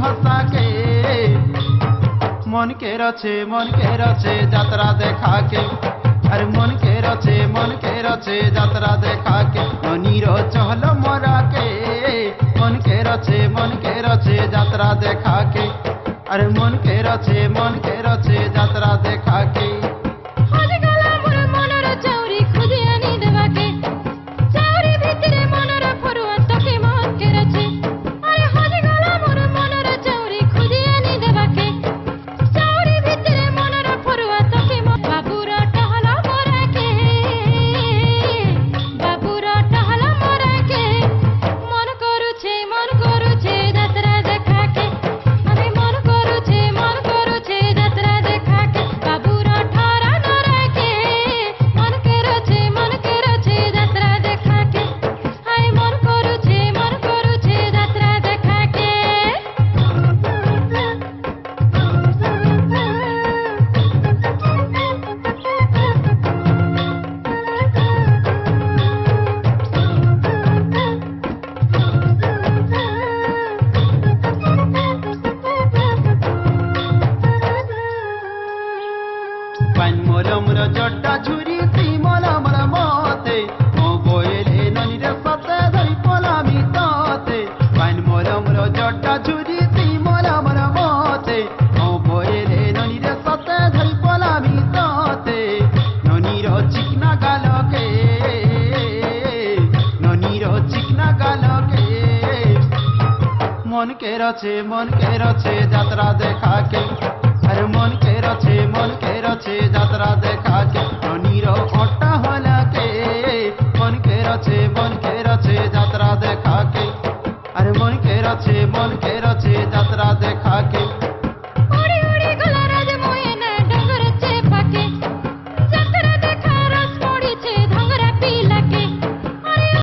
हसाके मन के रचे যাত্রা দেখাকে अरे मन के रचे যাত্রা দেখাকে ননির চহল মরাকে मन के रचे যাত্রা দেখাকে अरे मन के रचे যাত্রা দেখাকে मोर जड्डा झुरी ती मोला मोर मते ओ बोयले ननी रे सते धरी पलामी ताते पान मोर जड्डा झुरी ती मोला मोर मते ओ बोयले ननी रे सते धरी पलामी ताते ननी रो चिकना गालके मन के रचे যাত্রা দেখাকে अरे मन के रचे যাত্রা দেখাকে ননির হটা হলাকে मन के रचे যাত্রা দেখাকে अरे मन के रचे